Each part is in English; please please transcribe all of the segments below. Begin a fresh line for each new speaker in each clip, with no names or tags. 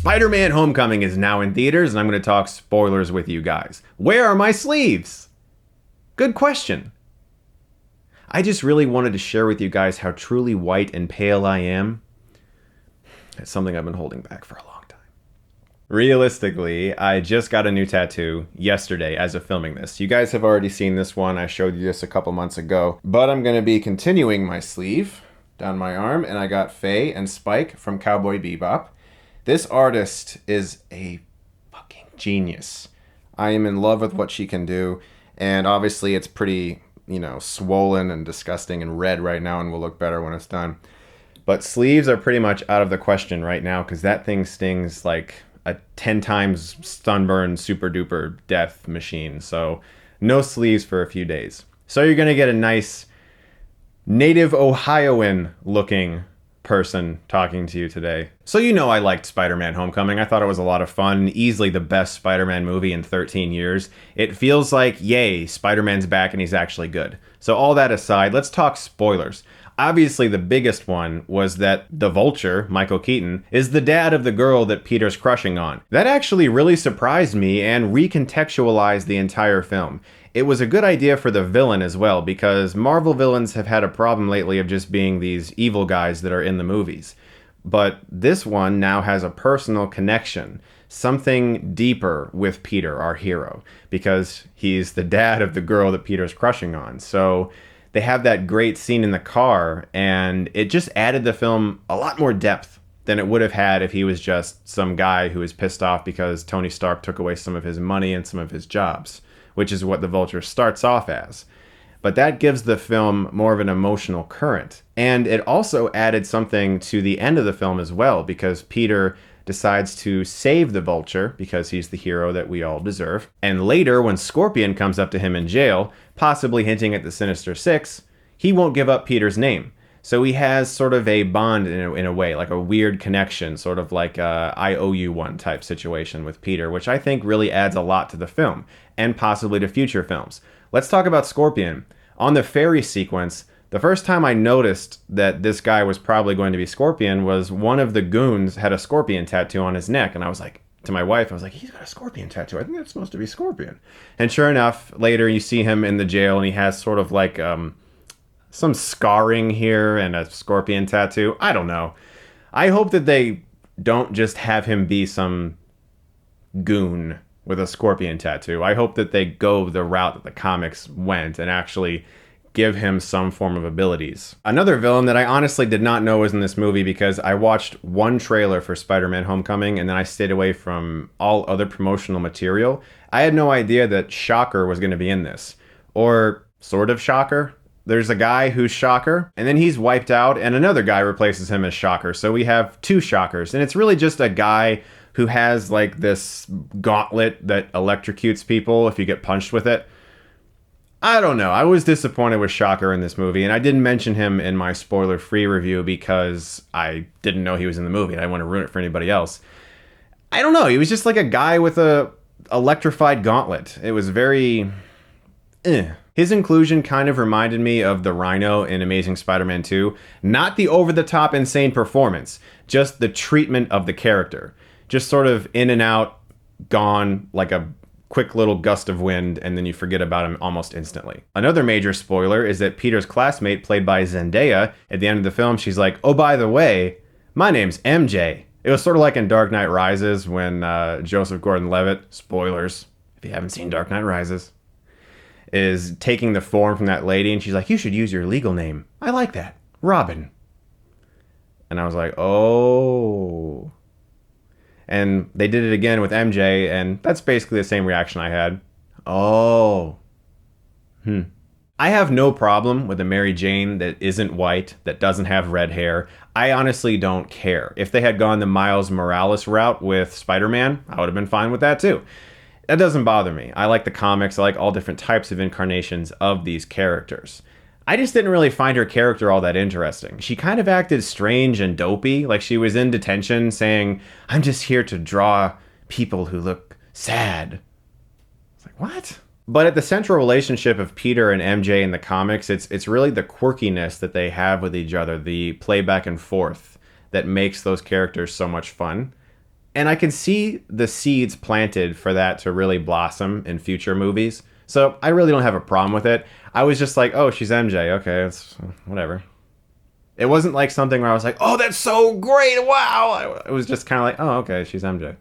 Spider-Man Homecoming is now in theaters, and I'm going to talk spoilers with you guys. Where are my sleeves? Good question. I just really wanted to share with you guys how truly white and pale I am. It's something I've been holding back for a long time. Realistically, I just got a new tattoo yesterday as of filming this. You guys have already seen this one. I showed you this a couple months ago. But I'm going to be continuing my sleeve down my arm, and I got Faye and Spike from Cowboy Bebop. This artist is a fucking genius. I am in love with what she can do, and obviously it's pretty, swollen and disgusting and red right now and will look better when it's done. But sleeves are pretty much out of the question right now because that thing stings like a 10 times sunburn super duper death machine. So no sleeves for a few days. So you're going to get a nice native Ohioan looking person talking to you today. So I liked Spider-Man Homecoming. I thought it was a lot of fun. Easily the best Spider-Man movie in 13 years. It feels like, yay, Spider-Man's back and he's actually good. So all that aside, let's talk spoilers. Obviously, the biggest one was that the Vulture, Michael Keaton, is the dad of the girl that Peter's crushing on. That actually really surprised me and recontextualized the entire film. It was a good idea for the villain as well, because Marvel villains have had a problem lately of just being these evil guys that are in the movies. But this one now has a personal connection, something deeper with Peter, our hero, because he's the dad of the girl that Peter's crushing on. So they have that great scene in the car, and it just added the film a lot more depth than it would have had if he was just some guy who was pissed off because Tony Stark took away some of his money and some of his jobs, which is what the Vulture starts off as. But that gives the film more of an emotional current. And it also added something to the end of the film as well, because Peter decides to save the Vulture because he's the hero that we all deserve. And later, when Scorpion comes up to him in jail, possibly hinting at the Sinister Six, he won't give up Peter's name. So he has sort of a bond in a way, like a weird connection, sort of like a I owe you one type situation with Peter, which I think really adds a lot to the film, and possibly to future films. Let's talk about Scorpion. On the ferry sequence, the first time I noticed that this guy was probably going to be Scorpion was one of the goons had a scorpion tattoo on his neck, and I was like, to my wife, I was like, he's got a scorpion tattoo. I think that's supposed to be Scorpion. And sure enough, later you see him in the jail, and he has sort of like some scarring here and a scorpion tattoo. I don't know. I hope that they don't just have him be some goon with a scorpion tattoo. I hope that they go the route that the comics went and actually give him some form of abilities. Another villain that I honestly did not know was in this movie because I watched one trailer for Spider-Man Homecoming and then I stayed away from all other promotional material. I had no idea that Shocker was going to be in this. Or sort of Shocker. There's a guy who's Shocker, and then he's wiped out, and another guy replaces him as Shocker. So we have two Shockers, and it's really just a guy who has like this gauntlet that electrocutes people if you get punched with it. I don't know. I was disappointed with Shocker in this movie, and I didn't mention him in my spoiler-free review because I didn't know he was in the movie, and I didn't want to ruin it for anybody else. I don't know. He was just like a guy with a electrified gauntlet. It was very... His inclusion kind of reminded me of the Rhino in Amazing Spider-Man 2. Not the over-the-top insane performance, just the treatment of the character. Just sort of in and out, gone, like a quick little gust of wind, and then you forget about him almost instantly. Another major spoiler is that Peter's classmate, played by Zendaya, at the end of the film, she's like, oh, by the way, my name's MJ. It was sort of like in Dark Knight Rises when Joseph Gordon-Levitt, spoilers, if you haven't seen Dark Knight Rises, is taking the form from that lady, and she's like, you should use your legal name. I like that. Robin. And I was like, oh. And they did it again with MJ, and that's basically the same reaction I had. Oh. I have no problem with a Mary Jane that isn't white, that doesn't have red hair. I honestly don't care. If they had gone the Miles Morales route with Spider-Man, I would have been fine with that too. That doesn't bother me. I like the comics. I like all different types of incarnations of these characters. I just didn't really find her character all that interesting. She kind of acted strange and dopey, like she was in detention saying, I'm just here to draw people who look sad. It's like, what? But at the central relationship of Peter and MJ in the comics, it's really the quirkiness that they have with each other, the play back and forth that makes those characters so much fun. And I can see the seeds planted for that to really blossom in future movies. So I really don't have a problem with it. I was just like, oh, she's MJ. Okay, it's whatever. It wasn't like something where I was like, oh, that's so great. Wow. It was just kind of like, oh, okay, she's MJ.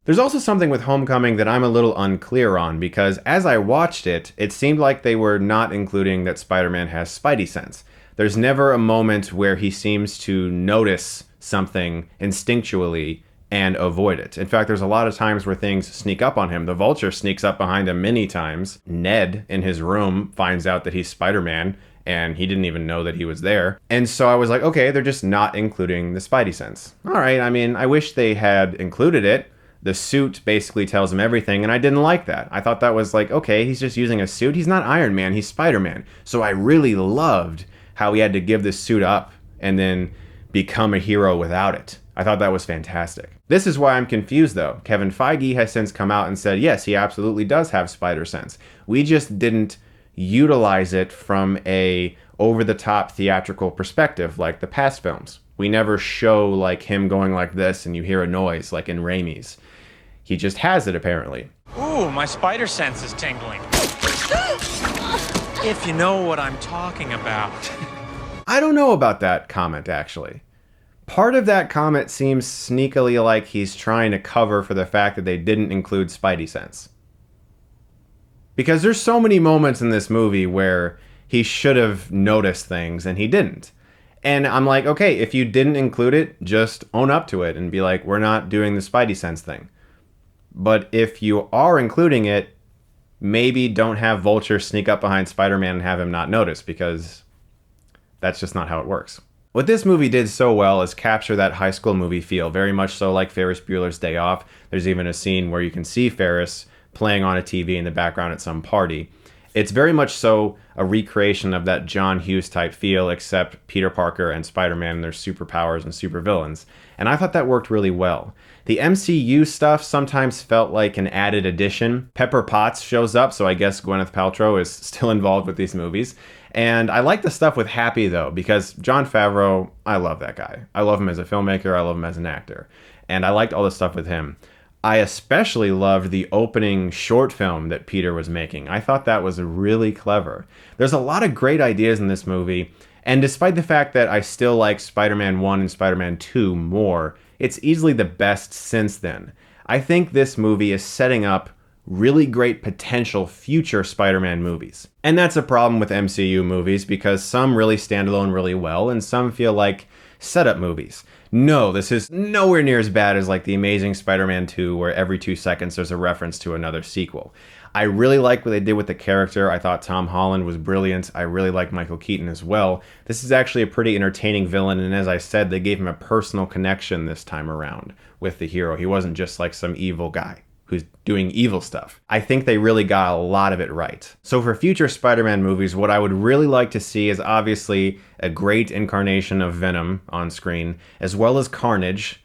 There's also something with Homecoming that I'm a little unclear on, because as I watched it, it seemed like they were not including that Spider-Man has Spidey sense. There's never a moment where he seems to notice something instinctually and avoid it. In fact, there's a lot of times where things sneak up on him. The Vulture sneaks up behind him many times. Ned, in his room, finds out that he's Spider-Man, and he didn't even know that he was there. And so I was like, okay, they're just not including the Spidey sense. All right, I mean, I wish they had included it. The suit basically tells him everything, and I didn't like that. I thought that was like, okay, he's just using a suit. He's not Iron Man, he's Spider-Man. So I really loved how he had to give this suit up and then become a hero without it. I thought that was fantastic. This is why I'm confused, though. Kevin Feige has since come out and said, yes, he absolutely does have spider sense. We just didn't utilize it from a over-the-top theatrical perspective like the past films. We never show like him going like this and you hear a noise like in Raimi's. He just has it, apparently.
Ooh, my spider sense is tingling. If you know what I'm talking about.
I don't know about that comment, actually. Part of that comment seems sneakily like he's trying to cover for the fact that they didn't include Spidey sense. Because there's so many moments in this movie where he should have noticed things and he didn't. And I'm like, okay, if you didn't include it, just own up to it and be like, we're not doing the Spidey sense thing. But if you are including it, maybe don't have Vulture sneak up behind Spider-Man and have him not notice, because that's just not how it works. What this movie did so well is capture that high school movie feel, very much so like Ferris Bueller's Day Off. There's even a scene where you can see Ferris playing on a TV in the background at some party. It's very much so a recreation of that John Hughes type feel, except Peter Parker and Spider-Man and their superpowers and supervillains. And I thought that worked really well. The MCU stuff sometimes felt like an added addition. Pepper Potts shows up, so I guess Gwyneth Paltrow is still involved with these movies. And I like the stuff with Happy, though, because Jon Favreau, I love that guy. I love him as a filmmaker. I love him as an actor. And I liked all the stuff with him. I especially loved the opening short film that Peter was making. I thought that was really clever. There's a lot of great ideas in this movie, and despite the fact that I still like Spider-Man 1 and Spider-Man 2 more, it's easily the best since then. I think this movie is setting up really great potential future Spider-Man movies. And that's a problem with MCU movies, because some really stand alone really well, and some feel like setup movies. No, this is nowhere near as bad as like The Amazing Spider-Man 2, where every 2 seconds there's a reference to another sequel. I really like what they did with the character. I thought Tom Holland was brilliant. I really like Michael Keaton as well. This is actually a pretty entertaining villain, and as I said, they gave him a personal connection this time around with the hero. He wasn't just like some evil guy who's doing evil stuff. I think they really got a lot of it right. So for future Spider-Man movies, what I would really like to see is obviously a great incarnation of Venom on screen, as well as Carnage.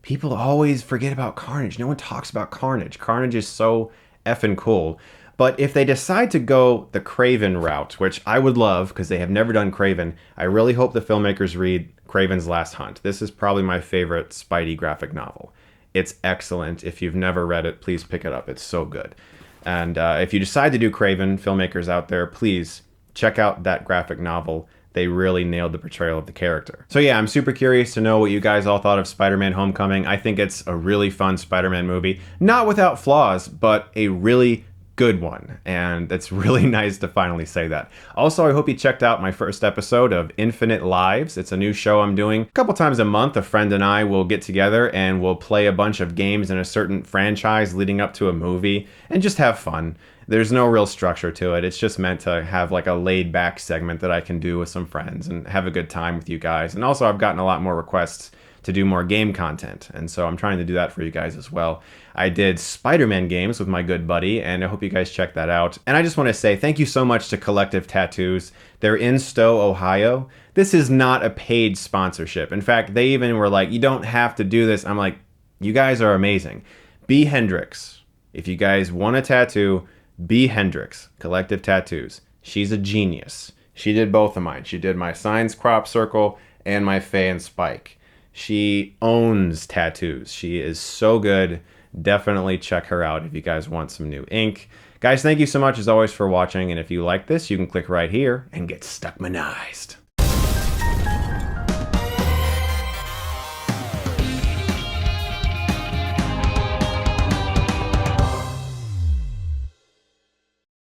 People always forget about Carnage. No one talks about Carnage. Carnage is so effing cool. But if they decide to go the Kraven route, which I would love because they have never done Kraven, I really hope the filmmakers read Kraven's Last Hunt. This is probably my favorite Spidey graphic novel. It's excellent. If you've never read it, please pick it up. It's so good. And if you decide to do Kraven, filmmakers out there, please check out that graphic novel. They really nailed the portrayal of the character. So yeah, I'm super curious to know what you guys all thought of Spider-Man Homecoming. I think it's a really fun Spider-Man movie. Not without flaws, but a really good one, and it's really nice to finally say that. Also, I hope you checked out my first episode of Infinite Lives. It's a new show I'm doing. A couple times a month, a friend and I will get together and we'll play a bunch of games in a certain franchise leading up to a movie and just have fun. There's no real structure to it. It's just meant to have like a laid back segment that I can do with some friends and have a good time with you guys. And also, I've gotten a lot more requests to do more game content, and so I'm trying to do that for you guys as well. I did Spider-Man games with my good buddy, and I hope you guys check that out. And I just want to say thank you so much to Collective Tattoos. They're in Stowe, Ohio. This is not a paid sponsorship. In fact, they even were like, you don't have to do this. I'm like, you guys are amazing. B. Hendricks. If you guys want a tattoo, B. Hendricks, Collective Tattoos. She's a genius. She did both of mine. She did my Signs Crop Circle and my Faye and Spike. She owns tattoos. She is so good. Definitely check her out if you guys want some new ink. Guys, thank you so much as always for watching, and if you like this, you can click right here and get Stuckmanized.